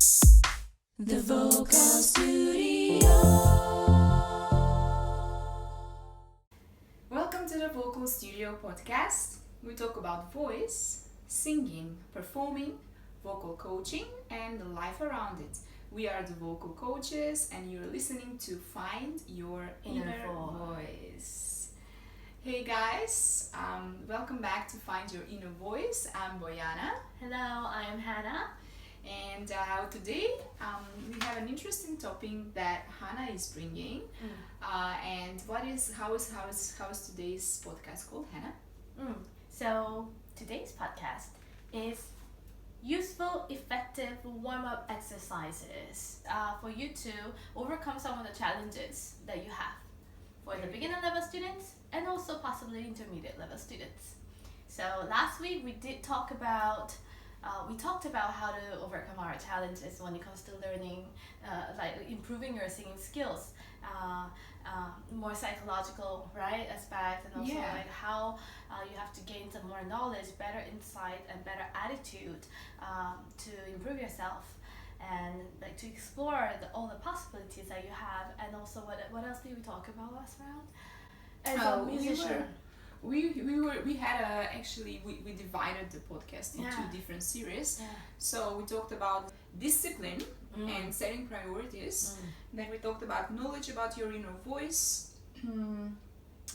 The Vocal Studio. Welcome to the Vocal Studio podcast. We talk about voice, singing, performing, vocal coaching, and the life around it. We are the vocal coaches, and you're listening to Find Your Inner Voice. Hey guys, welcome back to Find Your Inner Voice. I'm Bojana. Hello, I'm Hanna. And today we have an interesting topic that Hanna is bringing. And how is today's podcast called, Hanna? So today's podcast is useful, effective warm-up exercises for you to overcome some of the challenges that you have for the beginner level students and also possibly intermediate level students. So last week we talked about how to overcome our challenges when it comes to learning, like improving your singing skills, more psychological, right, aspects, and also like how you have to gain some more knowledge, better insight, and better attitude to improve yourself, and like to explore all the possibilities that you have. And also, what else did we talk about last round? As a musician. We divided the podcast into two different series. So we talked about discipline and setting priorities. Then we talked about knowledge about your inner voice.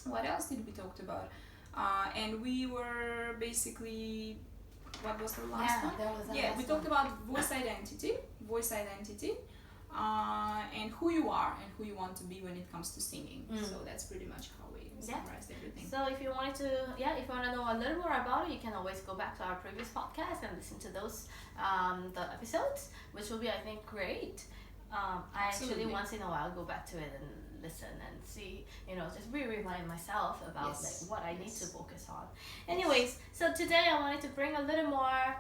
What else did we talk about? And we were basically, what was the last one? We talked about voice identity, and who you are and who you want to be when it comes to singing. So that's pretty much how we summarized everything. So if you want to know a little more about it, you can always go back to our previous podcast and listen to those the episodes, which will be, I think, great. I actually once in a while go back to it and listen and see, just remind myself about like what I need to focus on. Anyways, so today I wanted to bring a little more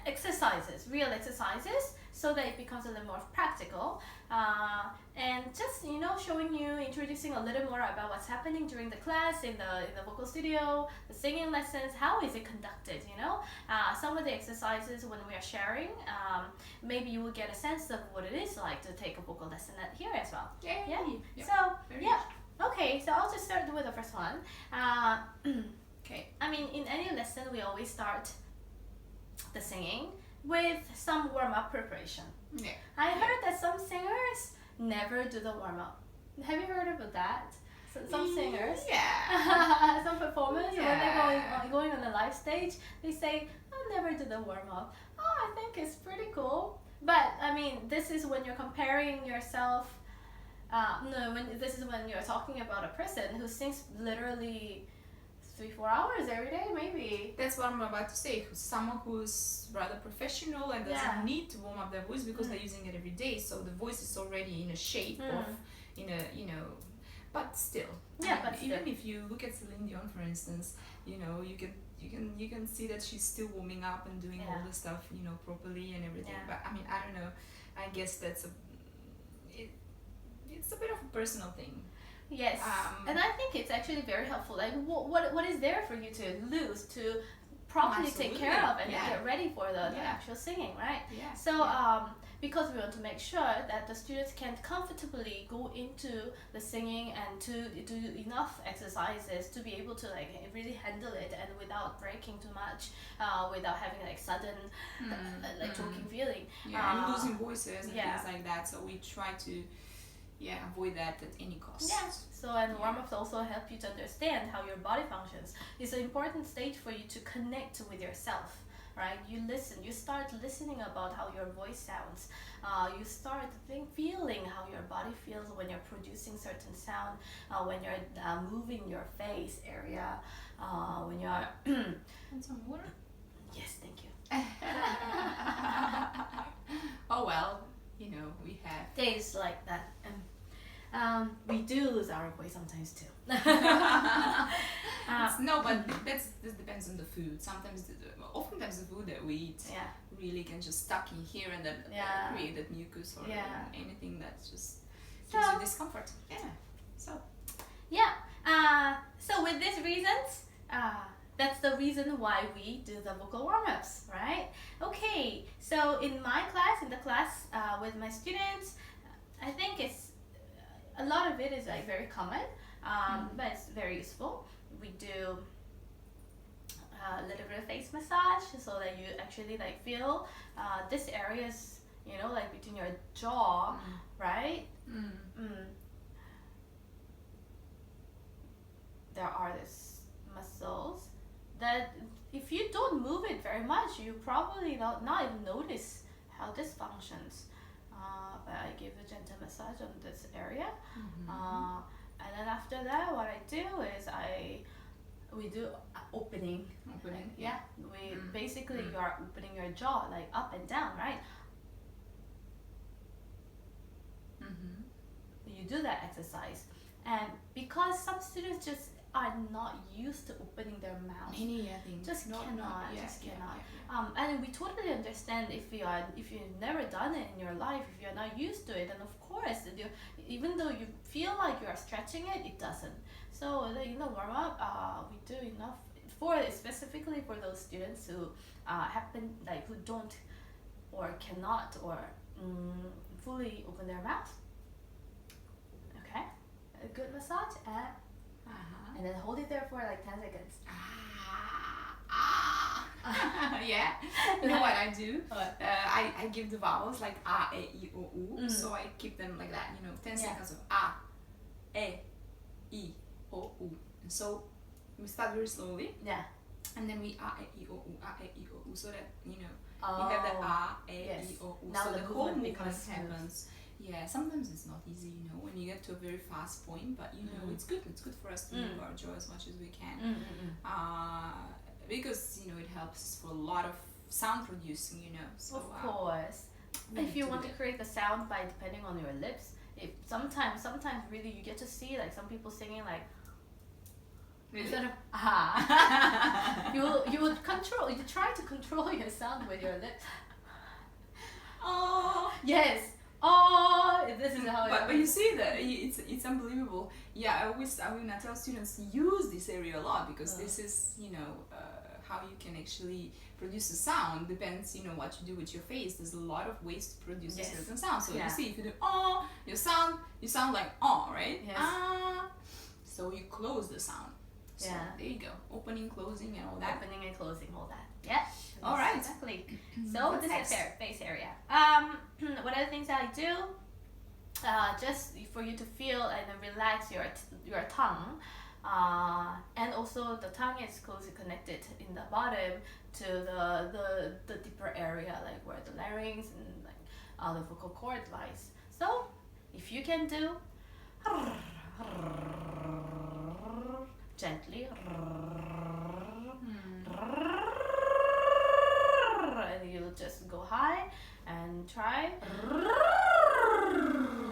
exercises, real exercises, so that it becomes a little more practical, and just introducing a little more about what's happening during the class in the vocal studio, the singing lessons, how is it conducted, some of the exercises when we are sharing, maybe you will get a sense of what it is like to take a vocal lesson here as well. Okay, so I'll just start with the first one. Okay. I mean, in any lesson we always start the singing with some warm-up preparation. I heard that some singers never do the warm-up. Have you heard about that? Some singers, some performers, when they're going on the live stage, they say, I'll never do the warm-up. I think it's pretty cool. But I mean, this is when you're comparing yourself. This is when you're talking about a person who sings literally 3-4 hours every day, maybe. That's what I'm about to say. Someone who's rather professional and doesn't need to warm up their voice because they're using it every day, so the voice is already in a shape but still. Even if you look at Celine Dion, for instance, you can see that she's still warming up and doing all the stuff, properly and everything. But I mean, I don't know. I guess it's a bit of a personal thing. Yes, and I think it's actually very helpful. Like, what is there for you to lose to properly take care of and get ready for the actual singing, right? So, because we want to make sure that the students can comfortably go into the singing and to do enough exercises to be able to like really handle it and without breaking too much, without having like sudden choking feeling. And losing voices and things like that. So we try to avoid that at any cost. So and warm-ups also help you to understand how your body functions. It's an important stage for you to connect with yourself, right? You start listening about how your voice sounds. You start feeling how your body feels when you're producing certain sound, when you're moving your face area, when you're And some water? Yes, thank you. Oh well, we have days like that. We do lose our voice sometimes too. But this depends on the food. Oftentimes the food that we eat really can just stuck in here and then create that mucus or anything that just gives you discomfort. So with these reasons, that's the reason why we do the vocal warm-ups, right? Okay, So in my class, in the class with my students, I think it's a lot of it is like very common, but it's very useful. We do a little bit of face massage so that you actually like feel this area is, you know, like between your jaw, right? There are these muscles that if you don't move it very much, you probably not even notice how this functions. But I give a gentle massage on this area, and then after that, what I do is we do opening. Yeah, we basically you are opening your jaw like up and down, right? You do that exercise, and because some students just are not used to opening their mouth. Many, I think. Just cannot. Yeah. And we totally understand if you've never done it in your life, if you're not used to it, and of course, even though you feel like you are stretching it, it doesn't. So in the warm up, we do enough specifically for those students who who don't or cannot or fully open their mouth. Okay, a good massage and then hold it there for like 10 seconds. Yeah. You know what I do? I give the vowels like a, e, I, o, u. So I keep them like that, 10 seconds of a, e, I, o, u. And so we start very slowly. Yeah. And then we a, e, I, o, u, a, e, I, o, u. So that, you have the a, e, I, o, u. Now so the whole movement smooth. happens. Yeah, sometimes it's not easy, when you get to a very fast point, but it's good for us to move our jaw as much as we can. Because it helps for a lot of sound producing, so of course, if you want to create the sound by depending on your lips, if sometimes really you get to see like some people singing like instead of you try to control your sound with your lips. Oh yes. Oh, this is how. But you see that it's unbelievable. Yeah, when I tell students use this area a lot because this is how you can actually produce a sound. Depends what you do with your face. There's a lot of ways to produce a certain sound. So you see if you do oh, you sound like oh, right? Yes. So you close the sound. So there you go. Opening, closing, and all that. Opening and closing, all that. Yeah. All right. Exactly. So this is face area. What are the things that I do? Just for you to feel and relax your tongue. And also the tongue is closely connected in the bottom to the deeper area, like where the larynx and like the vocal cord lies. So if you can do gently and you'll just go high and try.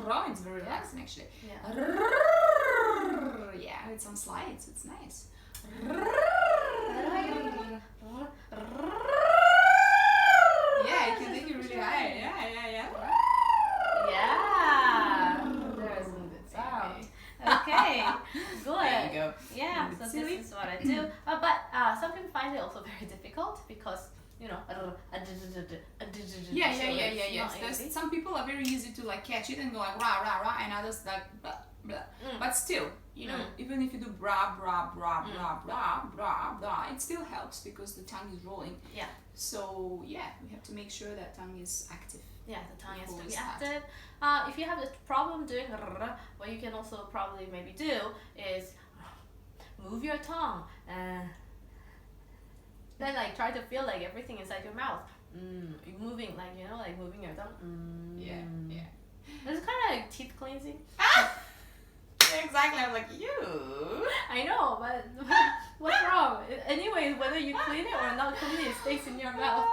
Oh, it's very relaxing actually. Yeah. Yeah, it's on slides. It's nice. Yeah, you can take it really high. Yeah. Yeah. There's some good sound. Okay, good. There you go. Yeah, so silly. this is what I do. But some people find it also very difficult because Yeah. Easy. Some people are very easy to like catch it and go like rah rah rah, and others like blah blah. But still, even if you do bra bra bra bra bra bra bra, it still helps because the tongue is rolling. Yeah. So yeah, we have to make sure that tongue is active. Yeah, the tongue has to Before be we start. active. If you have a problem doing what you can also probably maybe do is move your tongue and then like try to feel like everything inside your mouth. You're moving like like moving your tongue. Yeah. It's kind of like teeth cleansing. Yeah, exactly. I'm like you. I know, but what's wrong? Anyways, whether you clean it or not clean it stays in your mouth.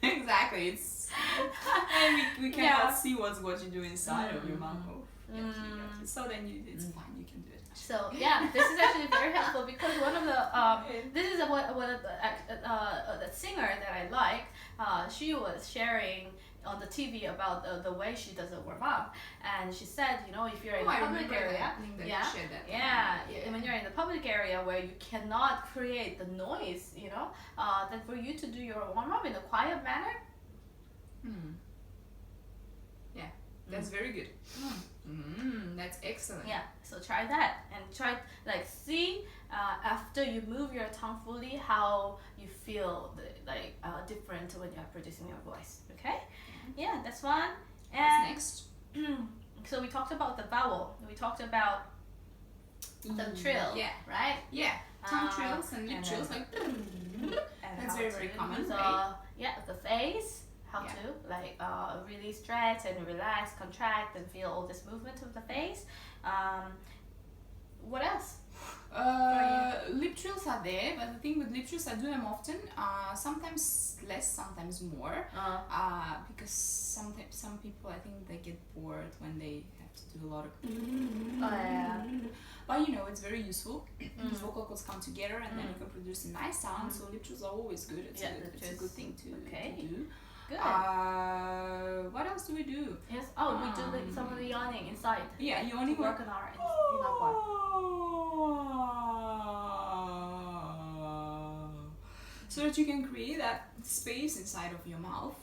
Exactly. It's and we cannot see what you do inside of your mouth. So then it's fine. You can do it. So yeah, this is actually very helpful because one of the this is the singer that I like. She was sharing on the TV about the way she does a warm up, and she said, if you're in the public area, when you're in the public area where you cannot create the noise, then for you to do your warm up in a quiet manner, That's very good. That's excellent. Yeah, so try that and try like see after you move your tongue fully how you feel different when you're producing your voice. Okay, yeah, that's one. And What's next? So we talked about the vowel. We talked about the trill. Yeah. Right. Yeah. Tongue trills and lip trills like. That's very common. Right? Yeah, the face. How Yeah. to really stretch and relax, contract, and feel all this movement of the face. What else? Lip trills are there, but the thing with lip trills, I do them often. Sometimes less, sometimes more. Because some people, I think they get bored when they have to do a lot of. But you know, it's very useful. These vocal cords come together, and then you can produce a nice sound. So lip trills are always good. It's a good thing to do. Good. What else do we do? Yes. We do some of the yawning inside. Yeah, yawning. To work on our inner part. So that you can create that space inside of your mouth,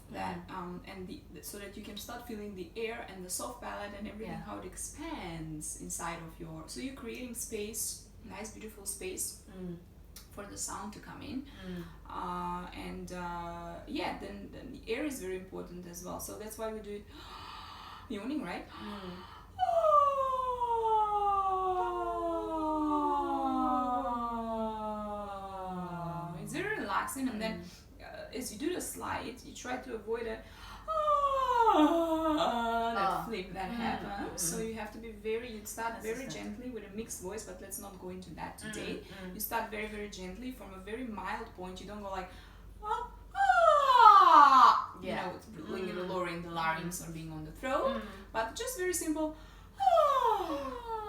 so that you can start feeling the air and the soft palate and everything, how it expands inside of your. So you're creating space, nice, beautiful space. For the sound to come in, then the air is very important as well. So that's why we do it yawning, right? It's very relaxing, and then as you do the slide, you try to avoid that flip that happens. So you have to be you start very gently with a mixed voice, but let's not go into that today. You start very, very gently from a very mild point. You don't go like, you know, lowering the larynx or being on the throat, but just very simple.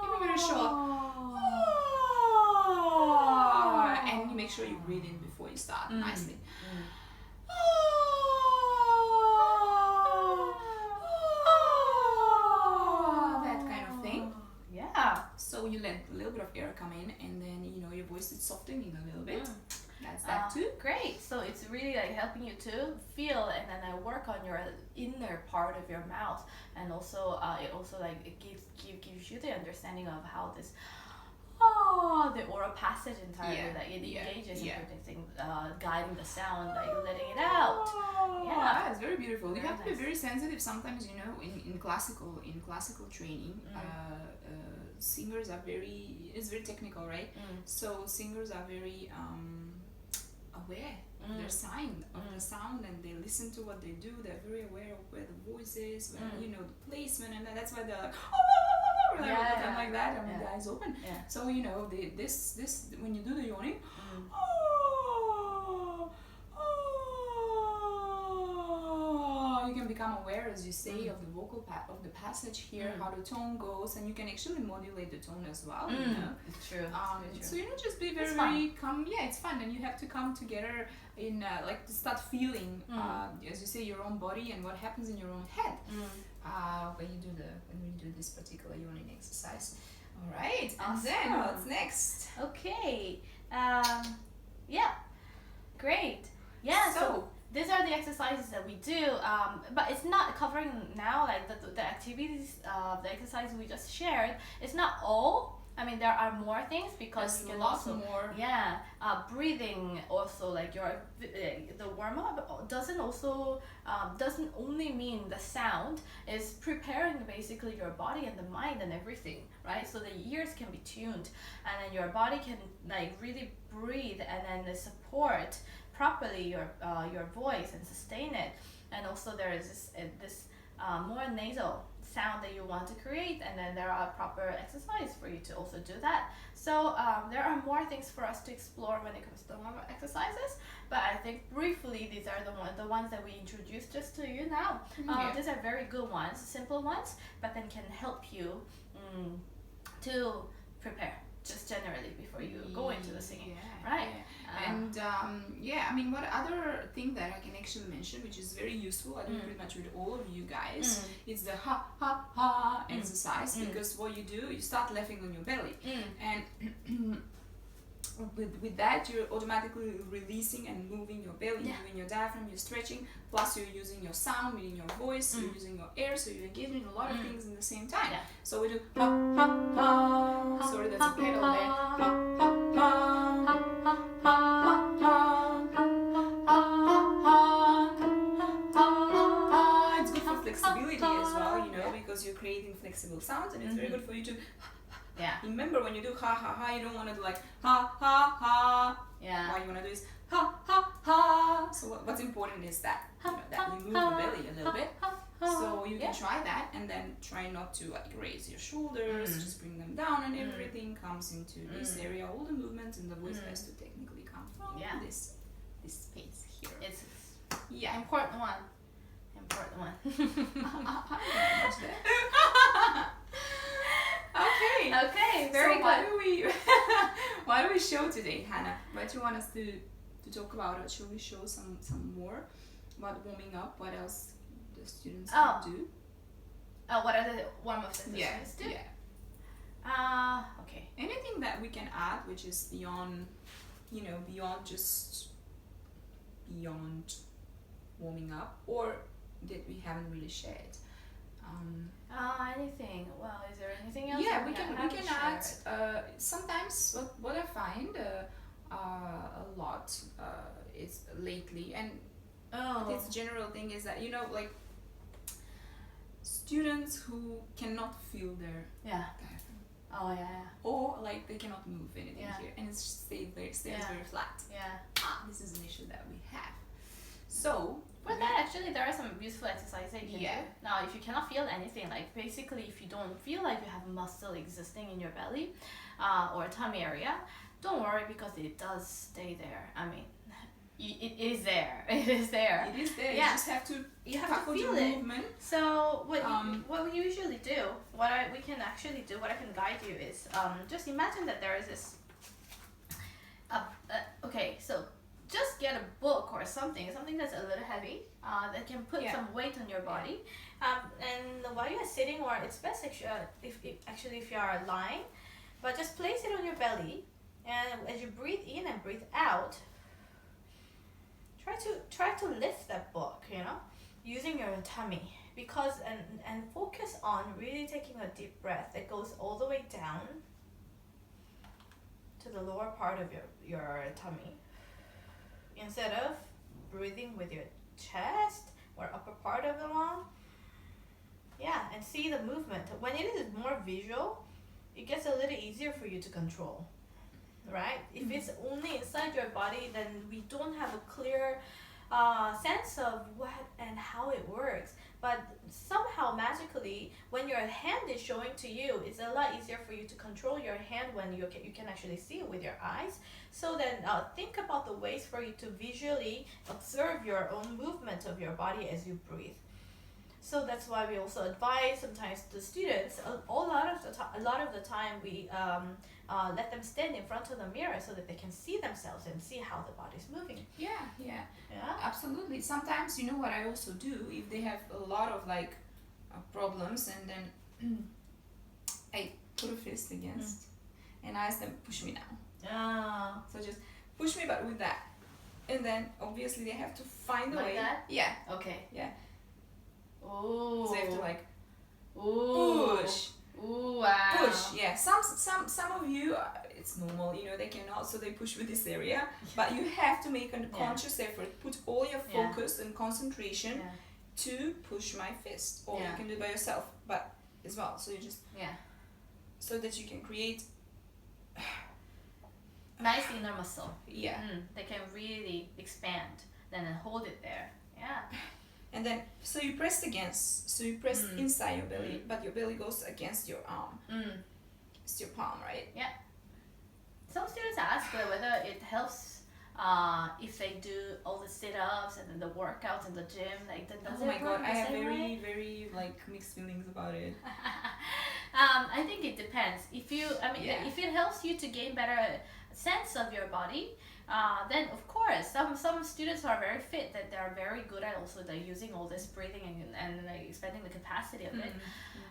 Maybe very short. And you make sure you breathe in before you start nicely. That kind of thing. Yeah. So you let a little bit of air come in, and then your voice is softening a little bit. That's that too. Great. So it's really like helping you to feel and then work on your inner part of your mouth, and also it gives you the understanding of how this the oral passage entirely it engages in predicting, guiding the sound, like letting it out. It's very beautiful. You have to be very sensitive sometimes. In classical training, singers are it's very technical, right? So singers are very aware of their sign of the sound, and they listen to what they do. They're very aware of where the voice is, where the placement, and that's why they're like like that, and with the eyes open. So this when you do the yawning, you can become aware, as you say, of the vocal of the passage here, how the tone goes, and you can actually modulate the tone as well. It's true. So just be very come. Yeah, it's fun, and you have to come together in to start feeling, as you say, your own body and what happens in your own head when we do this particular yawning exercise. All right, and then what's next? Okay. Great. So these are the exercises that we do, but it's not covering now, like the activities, the exercises we just shared. It's not all. I mean, there are more things because you can also more. Breathing also, like the warm up doesn't only mean the sound. Is preparing basically your body and the mind and everything, right? So the ears can be tuned, and then your body can really breathe and then support properly your voice and sustain it. And also there is this more nasal sound that you want to create, and then there are proper exercises for you to also do that. So there are more things for us to explore when it comes to warm-up exercises, but I think briefly these are the ones that we introduced just to you now. These are very good ones, simple ones, but then can help you to prepare just generally before you go into the singing, right? And I mean, what other thing that I can actually mention, which is very useful, I do pretty much with all of you guys, is the ha ha ha exercise, because what you do, you start laughing on your belly, and with that, you're automatically releasing and moving your belly, moving your diaphragm, you're stretching, plus you're using your sound, meaning your voice, you're using your air, so you're engaging in a lot of things in the same time. Yeah. So we do ha ha ha. Sorry, that's a pedal there. Ha ha ha. Ha ha ha. It's good for flexibility as well, you know, because you're creating flexible sounds, and it's very good for you to. Yeah. Remember, when you do ha ha ha, you don't want to do like ha ha ha. Yeah. What you want to do is ha ha ha. So what's important is that, you know, that you move the belly a little bit. So you can try that, and then try not to like raise your shoulders, just bring them down, and everything comes into this area. All the movements and the voice has to technically come from this space here. It's Yeah. important one. Important one. Okay, very so good. What do we show today, Hannah? What do you want us to talk about? Or should we show some more about warming up? What else the students can do? What are the warm-ups that the students do? Yeah. Okay. Anything that we can add, which is beyond, you know, beyond warming up, or that we haven't really shared. Anything? Well, is there anything else? Yeah, we can add. Sometimes what I find a lot is lately, and this general thing is that, you know, like students who cannot feel their diaphragm. Oh yeah. Or like they cannot move anything here, and it stays very flat. Yeah. This is an issue that we have. So for that, actually, there are some useful exercises that you can do. Now, if you cannot feel anything, like basically if you don't feel like you have muscle existing in your belly or tummy area, don't worry, because it does stay there. I mean, it is there. It is there. It is there. Yeah. You just have to feel it. Movement. So what we usually do, what I can guide you is just imagine that there is this. Okay, so just get a book or something that's a little heavy, that can put some weight on your body, and while you're sitting, or it's best if you are lying, but just place it on your belly, and as you breathe in and breathe out, try to lift that book, you know, using your tummy, because and focus on really taking a deep breath that goes all the way down to the lower part of your tummy, instead of breathing with your chest or upper part of the lung. And see the movement. When it is more visual, it gets a little easier for you to control, right? If it's only inside your body, then we don't have a clear sense of what and how it works. But somehow magically, when your hand is showing to you, it's a lot easier for you to control your hand when you can actually see it with your eyes. So then think about the ways for you to visually observe your own movement of your body as you breathe. So that's why we also advise sometimes the students, a lot of the time we let them stand in front of the mirror so that they can see themselves and see how the body's moving. Yeah, absolutely. Sometimes, you know what I also do, if they have a lot of like problems, and then I put a fist against and I ask them, push me now. So just push me, but with that, and then obviously they have to find a way. That? Yeah. Okay. Yeah. Oh. So they have to like push. Ooh, wow. Push. Yeah. Some of you, it's normal. You know, they cannot, so they push with this area. But you have to make a conscious effort. Put all your focus and concentration to push my fist. Or you can do it by yourself, but as well. So you just so that you can create nice inner muscle. Yeah. They can really expand, then hold it there. Yeah. And then, so you press inside your belly, but your belly goes against your arm. It's your palm, right? Yeah. Some students ask whether it helps if they do all the sit-ups and then the workouts in the gym. Like, does oh my god, I have way? very like mixed feelings about it. I think it depends. If it helps you to gain better sense of your body, Then of course some students who are very fit, that they are very good at also they're using all this breathing and like expanding the capacity of it.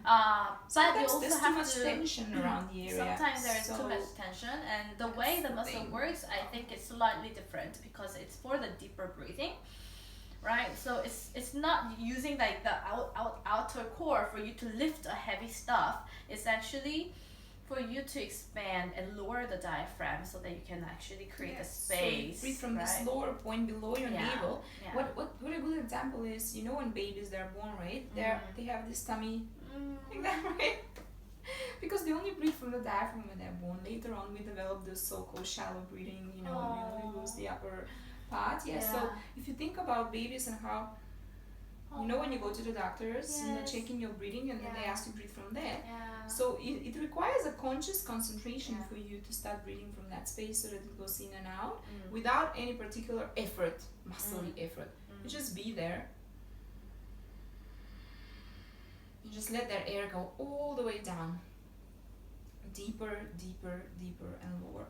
But you Sometimes also there's too have much to tension around the area. sometimes there is So too much tension, and the way the the muscle thing. works, I think it's slightly different because it's for the deeper breathing, right? So it's not using like the outer core for you to lift a heavy stuff. It's actually for you to expand and lower the diaphragm so that you can actually create a space. So breathe from right? this lower point below your navel. Yeah. What a good example is, you know, when babies they're born, right? They have this tummy like that, right? Because they only breathe from the diaphragm when they're born. Later on, we develop this so-called shallow breathing. You know, we lose the upper part. So if you think about babies and how, you know, when you go to the doctors and they're checking your breathing and then they ask you to breathe from there. So it requires a conscious concentration for you to start breathing from that space so that it goes in and out without any particular effort, muscly effort. You just be there. You just let that air go all the way down. Deeper, deeper, deeper, and lower.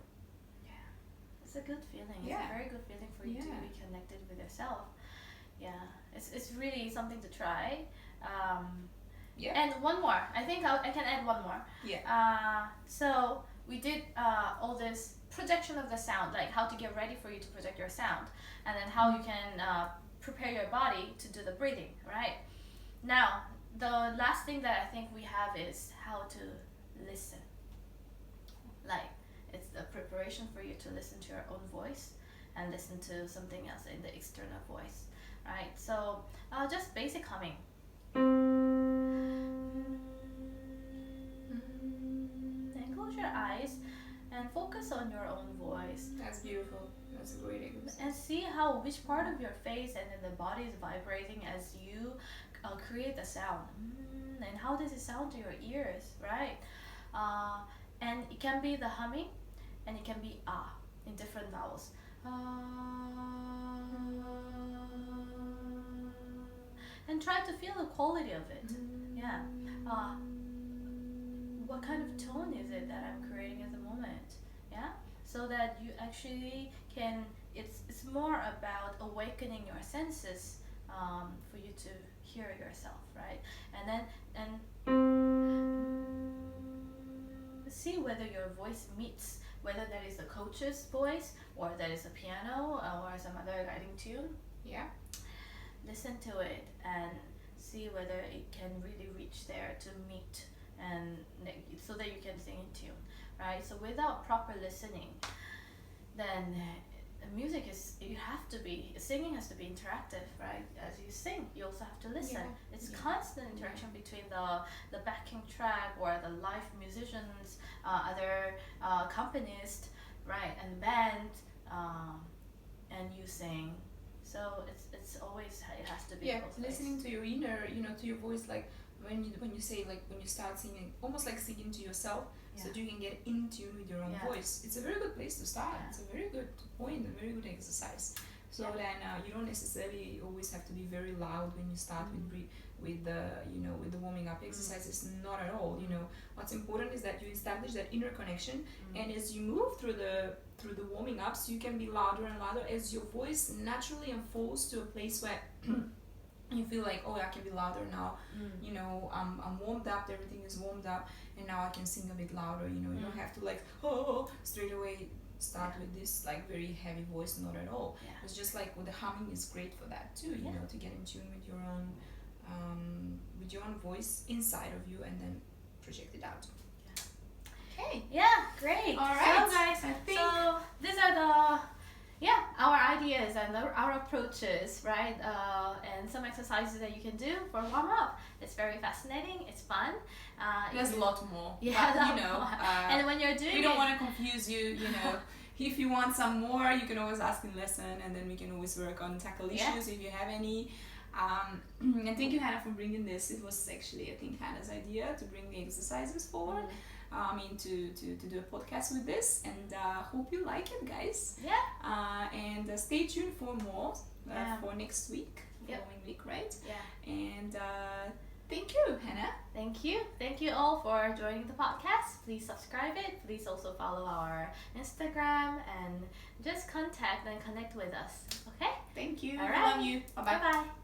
It's a good feeling. It's a very good feeling for you to be connected with yourself. It's really something to try. And one more. I think I can add one more. So we did all this projection of the sound, like how to get ready for you to project your sound, and then how you can prepare your body to do the breathing, right? Now, the last thing that I think we have is how to listen. Like, it's the preparation for you to listen to your own voice and listen to something else in the external voice, right? So just basic humming. And close your eyes and focus on your own voice. That's beautiful. That's a great exercise. And see which part of your face and then the body is vibrating as you create the sound. And how does it sound to your ears, right? And it can be the humming, and it can be in different vowels. And try to feel the quality of it. What kind of tone is it that I'm creating at the moment? So that you actually can. It's more about awakening your senses for you to hear yourself, right? And see whether your voice meets, whether that is the coach's voice or that is a piano or some other guiding tune. Listen to it and see whether it can really reach there to meet, and so that you can sing in tune, right? So without proper listening, then music singing has to be interactive, right? As you sing, you also have to listen. It's constant interaction between the backing track or the live musicians, other accompanists, right, and band, and you sing. So it's always, it has to be both listening ways. to your inner, to your voice, like when you say, like when you start singing, almost like singing to yourself, so that you can get in tune with your own voice. It's a very good place to start. It's a very good point, a very good exercise. So then you don't necessarily always have to be very loud when you start with the warming up exercises. Not at all. What's important is that you establish that inner connection, and as you move through the warming ups, you can be louder and louder as your voice naturally unfolds to a place where you feel like, I can be louder now. I'm warmed up, everything is warmed up, and now I can sing a bit louder. You don't have to like straight away start with this like very heavy voice. Not at all. It's just like the humming is great for that too. To get in tune with your own voice inside of you and then project it out. Okay. Great. All right. So guys, I think these are our ideas and our approaches, right? And some exercises that you can do for warm up. It's very fascinating. It's fun. There's a lot more. But, and when you're doing we don't want to confuse you. If you want some more, you can always ask in lesson, and then we can always work on tackle issues if you have any. And thank you, Hannah, for bringing this. It was actually, I think, Hannah's idea to bring the exercises forward. To do a podcast with this, and hope you like it, guys. And stay tuned for more for next week, following week, right? And thank you, Hannah. Thank you all for joining the podcast. Please subscribe it. Please also follow our Instagram and just contact and connect with us. Okay? Thank you. All I right. love you. Bye bye. Bye bye.